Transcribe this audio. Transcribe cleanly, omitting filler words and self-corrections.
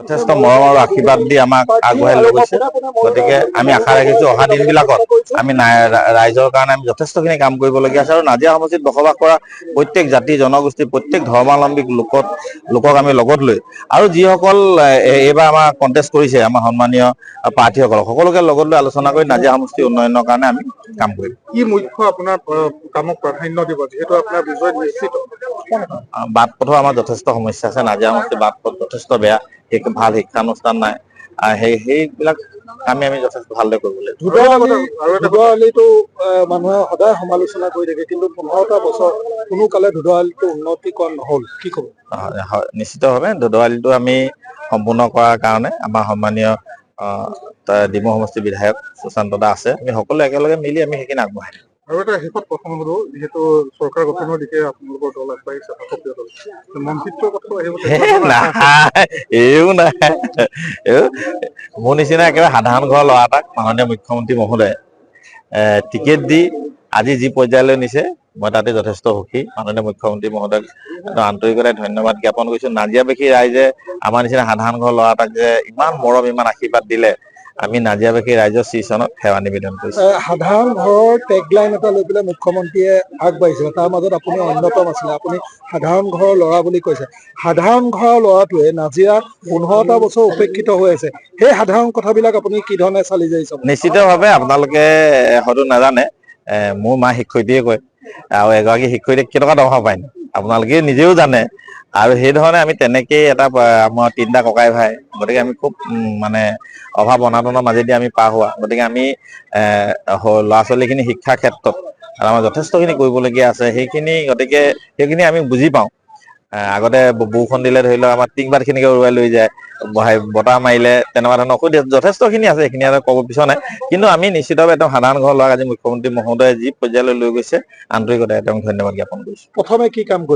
যথেষ্ট মৰম আৰু আশীৰ্বাদ দি আমাক আগবঢ়াই লৈ গৈছে। গতিকে আমি আশা ৰাখিছো অহা দিনবিলাকত আমি ৰাইজৰ কাৰণে আমি যথেষ্টখিনি কাম কৰিবলগীয়া আছে আৰু নাজিৰা সমষ্টিত বসবাস কৰা প্ৰত্যেক জাতি জনগোষ্ঠী প্ৰত্যেক ধৰ্মাৱলম্বী লোকক আমি লগত লৈ আৰু যিসকল এইবাৰ আমাৰ কণ্টেষ্ট কৰিছে আমাৰ সন্মানীয় প্ৰাৰ্থীসকলক সকলোকে লগত লৈ আলোচনা কৰি নাজিৰা সমষ্টিৰ উন্নয়নৰ কাৰণে আমি কাম কৰিম। কি মুখ্য আপোনাৰ কামক প্ৰাধান্য দিব যিহেতু আপোনাৰ বিজয় নিশ্চিত? বাট পথৰ আমাৰ যথেষ্ট সমস্যা আছে। নাজিৰা সমষ্টিৰ বাট পথ যথেষ্ট বেয়া, ভাল শিক্ষানুষ্ঠান নাই। সেইবিলাক আমি যথেষ্ট ভালদৰে কৰিব লাগিব। ধুদুৱালিটো মানুহে সদায় সমালোচনা কৰি থাকে, কিন্তু 15টা বছৰ কোনো কালে ধুদুৱালিটো উন্নতিকৰণ নহল, কি ক'ব? নিশ্চিতভাৱে ধুদুৱালিটো আমি সম্পূৰ্ণ কৰাৰ কাৰণে আমাৰ সন্মানীয় ডিমৌ সমষ্টিৰ বিধায়ক সুশান্ত দা আছে। আমি সকলোৱে একেলগে মিলি আমি সেইখিনি আগবঢ়াই দিম। আৰু এটা শেষত প্ৰশ্ন হলো, যিহেতু চৰকাৰ গঠনৰ দিশে আপোনালোকৰ দল আগবাঢ়িছে, শাসকীয় দল, মন্ত্ৰিত্বৰ কথা আহিব নাই। মোৰ নিচিনা একেবাৰে সাধাৰণ ঘৰৰ ল'ৰা এটাক মাননীয় মুখ্যমন্ত্ৰী মহোদয়ে টিকেট দি আজি যি পৰ্যায়লৈ নিছে মই তাতে যথেষ্ট সুখী। মাননীয় মুখ্যমন্ত্ৰী মহোদয়ক আন্তৰিকতাৰে ধন্যবাদ জ্ঞাপন কৰিছো। নাজিৰাবাসী ৰাইজে আমাৰ নিচিনা সাধাৰণ ঘৰৰ ল'ৰা এটাক যে ইমান মৰম ইমান আশীৰ্বাদ দিলে, আমি নাজিৰাবাসী ৰাইজৰ শ্ৰীচৰণত সেৱা নিবেদন কৰিছো। সাধাৰণ ঘৰৰ টেগলাইন এটা লৈ পেলাই মুখ্যমন্ত্ৰীয়ে আগবাঢ়িছিলে, তাৰ মাজত আপুনি অন্যতম আছিলে। আপুনি সাধাৰণ ঘৰৰ ল'ৰা বুলি কৈছে। সাধাৰণ ঘৰৰ ল'ৰাটোৱে নাজিৰাত 15টা বছৰ উপেক্ষিত হৈ আছে, সেই সাধাৰণ কথাবিলাক আপুনি কি ধৰণে চালি জাৰি চাব? নিশ্চিতভাৱে আপোনালোকে হয়তো নাজানে, মোৰ মা শিক্ষয়িত্ৰীয়ে কয় আৰু এগৰাকী শিক্ষয়িত্ৰীক কেইটকা দৰমহা পায় আপোনালোকে নিজেও জানে। আৰু সেই ধৰণে আমি তেনেকেই আমাৰ 3টা ককাই ভাই, গতিকে আমি খুব মানে অভাৱ অনাটনৰ মাজেদি আমি পাৰ হোৱা। গতিকে আমি ল'ৰা ছোৱালীখিনি শিক্ষাৰ ক্ষেত্ৰত আমাৰ যথেষ্টখিনি কৰিবলগীয়া আছে। গতিকে সেইখিনি আমি বুজি পাওঁ। আগতে বৰষুণ দিলে ধৰি লওক আমাৰ টিংপাত খিনিকে উৰুৱাই লৈ যায়, বতাহ মাৰিলে তেনেকুৱা ধৰণৰ অসুবিধা যথেষ্টখিনি আছে। সেইখিনি আৰু ক'ব বিচৰা নাই, কিন্তু আমি নিশ্চিতভাৱে একদম সাধাৰণ ঘৰৰ ল'ৰাক আজি মুখ্যমন্ত্ৰী মহোদয়ে যি পৰ্যায়লৈ লৈ গৈছে আন্তৰিকতাৰে তেওঁক ধন্যবাদ জ্ঞাপন কৰিছো। প্ৰথমে কি কাম কৰিব?